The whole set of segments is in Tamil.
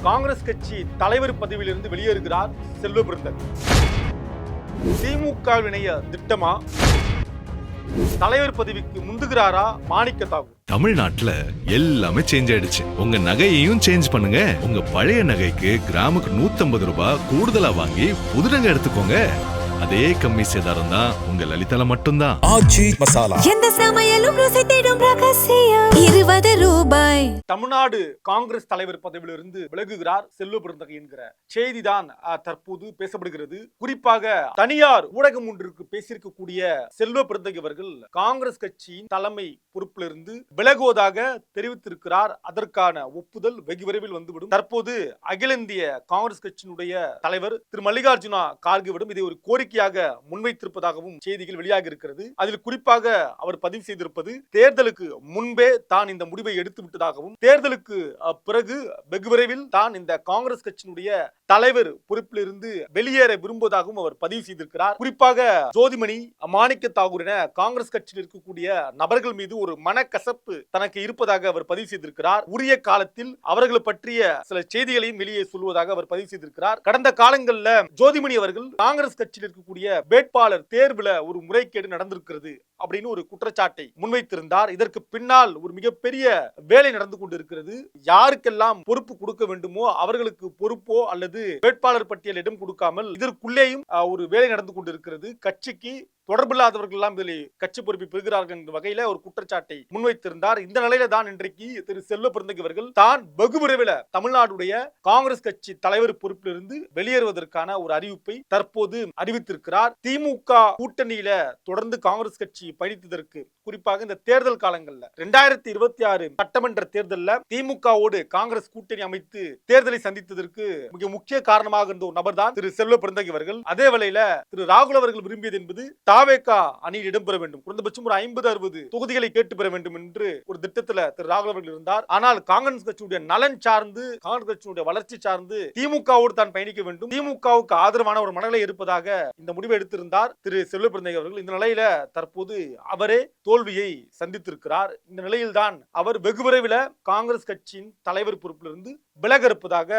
காங்கிரஸ் கட்சி தலைவர் பதவியிலிருந்து வெளியேறுகிறார் செல்வ பிறந்தகை. திமுக இணைய திட்டமா? தலைவர் பதவிக்கு முந்துகிறாரா மாணிக்க தாகூர்? தமிழ்நாட்டுல எல்லாமே சேஞ்ச் ஆயிடுச்சு. உங்க நகையையும் சேஞ்ச் பண்ணுங்க. உங்க பழைய நகைக்கு கிராமுக்கு 150 ரூபாய் கூடுதலா வாங்கி புது நகை எடுத்துக்கோங்க. அதே கம்மி சேதாரம் தான் உங்க லலிதால மட்டும்தான். ஆச்சி மசாலா எந்த சமையலும் ருசி தேடும் ரகசியம் 20 ரூபாய். தமிழ்நாடு காங்கிரஸ் தலைவர் பதவியிலிருந்து விலகுகிறார் செல்வ பிறந்தகை என்கிற செய்திதான் தற்போது பேசப்படுகிறது. குறிப்பாக தனியார் ஊடகம் ஒன்றிற்கு பேசியிருக்கக்கூடிய செல்வ பிறந்தகை அவர்கள் காங்கிரஸ் கட்சியின் தலைமை பொறுப்பிலிருந்து விலகுவதாக தெரிவித்திருக்கிறார். அதற்கான ஒப்புதல் வெகு விரைவில் வந்துவிடும். தற்போது அகில இந்திய காங்கிரஸ் கட்சியினுடைய தலைவர் திரு மல்லிகார்ஜுனா கார்கேவிடம் இதை ஒரு கோரிக்கையாக முன்வைத்திருப்பதாகவும் செய்திகள் வெளியாக இருக்கிறது. அதில் குறிப்பாக அவர் பதிவு செய்திருப்பது, தேர்தலுக்கு முன்பே தான் இந்த முடிவை எடுத்து விட்டதாகவும், தேர்தலுக்கு பிறகு வெகு விரைவில் தான் இந்த காங்கிரஸ் கட்சியினுடைய தலைவர் பொறுப்பிலிருந்து வெளியேற விரும்புவதாகவும் அவர் பதிவு செய்திருக்கிறார். குறிப்பாக ஜோதிமணி, மாணிக்க தாகூர் என காங்கிரஸ் கட்சியில் இருக்கக்கூடிய நபர்கள் மீது ஒரு மனக்கசப்பு தனக்கு இருப்பதாக அவர் பதிவு செய்திருக்கிறார். உரிய காலத்தில் அவர்களை பற்றிய சில செய்திகளையும் வெளியே சொல்வதாக அவர் பதிவு செய்திருக்கிறார். கடந்த காலங்களில் ஜோதிமணி அவர்கள் காங்கிரஸ் கட்சியில் இருக்கக்கூடிய வேட்பாளர் தேர்வுல ஒரு முறைகேடு நடந்திருக்கிறது அப்படின்னு ஒரு குற்றச்சாட்டை முன்வைத்திருந்தார். இதற்கு பின்னால் ஒரு மிகப்பெரிய வேலை நடந்து கொண்டிருக்கிறது. யாருக்கெல்லாம் பொறுப்பு கொடுக்க வேண்டுமோ அவர்களுக்கு பொறுப்போ அல்லது வேட்பாளர் பட்டியல் இடம் கொடுக்காமல் இதற்குள்ளேயும் ஒரு வேலை நடந்து கொண்டிருக்கிறது. கட்சிக்கு தொடர்பில்லாதவர்கள் எல்லாம் இதில் கட்சி பொறுப்பை பெறுகிறார்கள் என்ற வகையில ஒரு குற்றச்சாட்டை முன்வைத்திருந்தார். இந்த நிலையில தான் இன்றைக்கு திரு செல்வ பிறந்தகை அவர்கள் தான் வெகு விரைவில் தமிழ்நாடுடைய காங்கிரஸ் கட்சி தலைவர் பொறுப்பிலிருந்து வெளியேறுவதற்கான ஒரு அறிவிப்பை தற்போது அறிவித்திருக்கிறார். திமுக கூட்டணியில தொடர்ந்து காங்கிரஸ் கட்சி பயணித்ததற்கு, குறிப்பாக இந்த தேர்தல் காலங்கள்ல 2026 சட்டமன்ற தேர்தலில் திமுகவோடு காங்கிரஸ் கூட்டணி அமைத்து தேர்தலை சந்தித்ததற்கு மிக முக்கிய காரணமாக இருந்த ஒரு நபர் தான் திரு செல்வ பிறந்தகை அவர்கள். அதே வேளையில திரு ராகுல் அவர்கள் விரும்பியது என்பது தாவேகா அணியில் இடம்பெற வேண்டும், குறைந்தபட்சம் ஒரு 50-60 தொகுதிகளை கேட்டு பெற வேண்டும் என்று ஒரு திட்டத்தில் திரு ராகுல் அவர்கள் இருந்தார். ஆனால் காங்கிரஸ் கட்சியுடைய நலன் சார்ந்து, காங்கிரஸ் கட்சியுடைய வளர்ச்சி சார்ந்து திமுகவோடு தான் பயணிக்க வேண்டும், திமுகவுக்கு ஆதரவான ஒரு மனநிலை இருப்பதாக இந்த முடிவை எடுத்திருந்தார் திரு செல்வ பிறந்தகை அவர்கள். இந்த நிலையில தற்போது அவரே தோல்வியை சந்தித்திருக்கிறார். இந்த நிலையில்தான் அவர் வெகு விரைவில் காங்கிரஸ் கட்சியின் தலைவர் பொறுப்பிலிருந்து விலக இருப்பதாக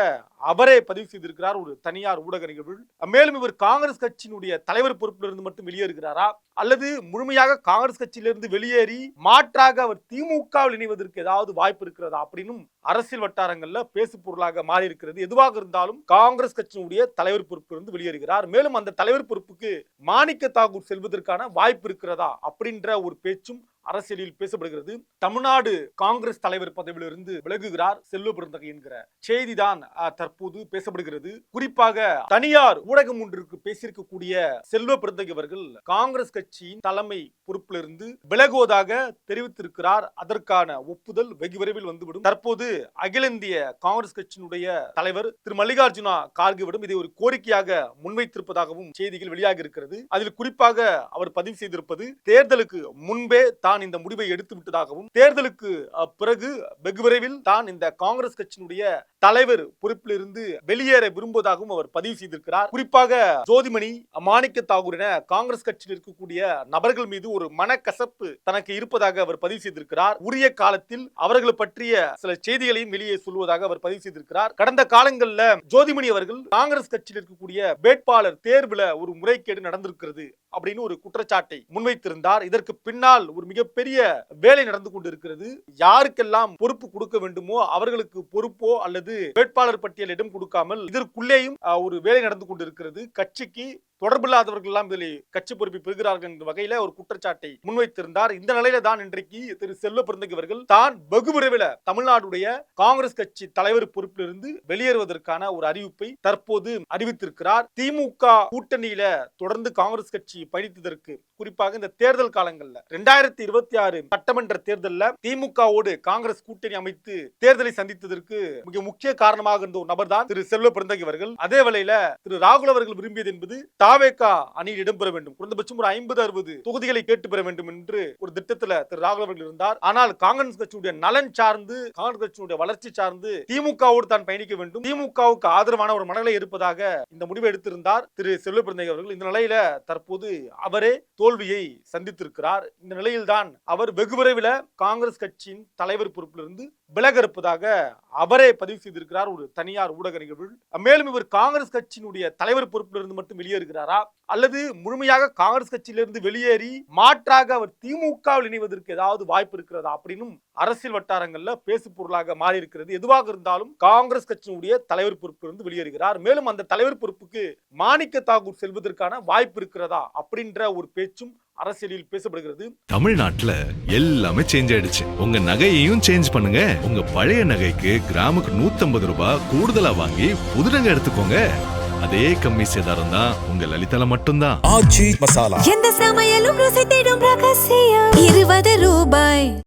அவரே பதிவு செய்திருக்கிறார் ஒரு தனியார் ஊடக நிகழ்வில். மேலும் இவர் காங்கிரஸ் கட்சியினுடைய தலைவர் பொறுப்பிலிருந்து மட்டும் வெளியேறுகிறாரா அல்லது முழுமையாக காங்கிரஸ் கட்சியிலிருந்து வெளியேறி மாற்றாக அவர் திமுகவில் இணைவதற்கு ஏதாவது வாய்ப்பு இருக்கிறதா அப்படின்னு அரசியல் வட்டாரங்கள்ல பேசு பொருளாக மாறி இருக்கிறது. எதுவாக இருந்தாலும் காங்கிரஸ் கட்சியினுடைய தலைவர் பொறுப்பிலிருந்து வெளியேறுகிறார். மேலும் அந்த தலைவர் பொறுப்புக்கு மாணிக்க தாகூர் செல்வதற்கான வாய்ப்பு இருக்கிறதா அப்படின்ற ஒரு பேச்சும் அரசியலில் பேசப்படுகிறது. தமிழ்நாடு காங்கிரஸ் தலைவர் பதவியிலிருந்து விலகுகிறார் செல்வ பிறந்தகை என்கிற செய்திதான் தற்போது பேசப்படுகிறது. குறிப்பாக தனியார் ஊடகம் ஒன்றிற்கு பேசியிருக்கக்கூடிய செல்வ பிறந்தகை அவர்கள் காங்கிரஸ் கட்சியின் தலைமை பொறுப்பிலிருந்து விலகுவதாக தெரிவித்திருக்கிறார். அதற்கான ஒப்புதல் வெகு விரைவில் வந்துவிடும். தற்போது அகில இந்திய காங்கிரஸ் கட்சியினுடைய தலைவர் திரு மல்லிகார்ஜுனா கார்கேவிடம் இதை ஒரு கோரிக்கையாக முன்வைத்திருப்பதாகவும் செய்திகள் வெளியாக இருக்கிறது. அதில் குறிப்பாக அவர் பதிவு செய்திருப்பது, தேர்தலுக்கு முன்பே தான் இந்த முடிவை எடுத்து விட்டதாகவும், தேர்தலுக்கு பிறகு வெகு விரைவில் தான் இந்த காங்கிரஸ் கட்சியினுடைய தலைவர் பொறுப்பிலிருந்து வெளியேற விரும்புவதாகவும் அவர் பதிவு செய்திருக்கிறார். குறிப்பாக ஜோதிமணி, மாணிக்க தாகூர் என காங்கிரஸ் கட்சியில் இருக்கக்கூடிய நபர்கள் மீது ஒரு மனக்கசப்பு தனக்கு இருப்பதாக அவர் பதிவு செய்திருக்கிறார். உரிய காலத்தில் அவர்களை பற்றிய சில செய்திகளையும் வெளியே சொல்வதாக அவர் பதிவு செய்திருக்கிறார். கடந்த காலங்களில் ஜோதிமணி அவர்கள் காங்கிரஸ் கட்சியில் இருக்கக்கூடிய வேட்பாளர் தேர்வுல ஒரு முறைகேடு நடந்திருக்கிறது அப்படின்னு ஒரு குற்றச்சாட்டை முன்வைத்திருந்தார். இதற்கு பின்னால் ஒரு மிகப்பெரிய வேலை நடந்து கொண்டிருக்கிறது. யாருக்கெல்லாம் பொறுப்பு கொடுக்க வேண்டுமோ அவர்களுக்கு பொறுப்போ அல்லது வேட்பாளர் பட்டியல் இடம் கொடுக்காமல் இதற்குள்ளேயும் ஒரு வேலை நடந்து கொண்டிருக்கிறது. கட்சிக்கு தொடர்பில்லாதவர்கள் எல்லாம் இதில் கட்சி பொறுப்பை பெறுகிறார்கள் என்ற வகையில ஒரு குற்றச்சாட்டை முன்வைத்திருந்தார். இந்த நிலையில தான் இன்றைக்கு திரு செல்வ பிறந்தகை அவர்கள் தான் வெகு விரைவில் தமிழ்நாடுடைய காங்கிரஸ் கட்சி தலைவர் பொறுப்பிலிருந்து வெளியேறுவதற்கான ஒரு அறிவிப்பை தற்போது அறிவித்திருக்கிறார். திமுக கூட்டணியில தொடர்ந்து காங்கிரஸ் கட்சி பயணித்ததற்கு, குறிப்பாக இந்த தேர்தல் காலங்கள்ல 2026 சட்டமன்ற தேர்தலில் திமுகவோடு காங்கிரஸ் கூட்டணி அமைத்து தேர்தலை சந்தித்ததற்கு மிக முக்கிய காரணமாக இருந்த ஒரு நபர் தான் திரு செல்வ பிறந்தகை அவர்கள். அதே வேளையில திரு ராகுல் அவர்கள் விரும்பியது என்பது தாவேகா அணியில் இடம்பெற வேண்டும், குறைந்தபட்சம் ஒரு 50-60 தொகுதிகளை கேட்டு பெற வேண்டும் என்று ஒரு திட்டத்துல திரு ராகுல் அவர்கள் இருந்தார். ஆனால் காங்கிரஸ் கட்சியுடைய நலன் சார்ந்து, காங்கிரஸ் கட்சியுடைய வளர்ச்சி சார்ந்து திமுகவோடு தான் பயணிக்க வேண்டும், திமுகவுக்கு ஆதரவான ஒரு மனநிலை இருப்பதாக இந்த முடிவை எடுத்திருந்தார் திரு செல்வ பிறந்தகை அவர்கள். இந்த நிலையில தற்போது அவரே தோல்வியை சந்தித்திருக்கிறார். இந்த நிலையில்தான் அவர் வெகு விரைவில் காங்கிரஸ் கட்சியின் தலைவர் பொறுப்பிலிருந்து விலக இருப்பதாக அவரே பதிவு செய்திருக்கிறார் ஒரு தனியார் ஊடக நிகழ்வில். மேலும் இவர் காங்கிரஸ் கட்சியினுடைய தலைவர் பொறுப்பிலிருந்து மட்டும் வெளியேறுகிறாரா அல்லது முழுமையாக காங்கிரஸ் கட்சியிலிருந்து வெளியேறி மாற்றாக அவர் திமுகவில் இணைவதற்கு ஏதாவது வாய்ப்பு இருக்கிறதா அப்படின்னும் அரசியல் வட்டாரங்கள்ல பேசு பொருளாக மாறி இருக்கிறது. எதுவாக இருந்தாலும் காங்கிரஸ் கட்சியினுடைய தலைவர் பொறுப்பிலிருந்து வெளியேறுகிறார். மேலும் அந்த தலைவர் பொறுப்புக்கு மாணிக்க தாகூர் செல்வதற்கான வாய்ப்பு இருக்கிறதா அப்படின்ற ஒரு பேச்சும் அரசியலில் பேசப்படுகிறது. தமிழ்நாட்டுல எல்லாமே சேஞ்ச் ஆயிடுச்சு. உங்க நகையையும் சேஞ்ச் பண்ணுங்க. உங்க பழைய நகைக்கு கிராமுக்கு 150 ரூபாய் கூடுதலா வாங்கி புது நகை எடுத்துக்கோங்க. அதே கம்மி சேதாரம் தான் உங்க லலிதால மட்டும்தான். எந்த சமையலும் ருசி தேடும் ரகசியம் 20 ரூபாய்.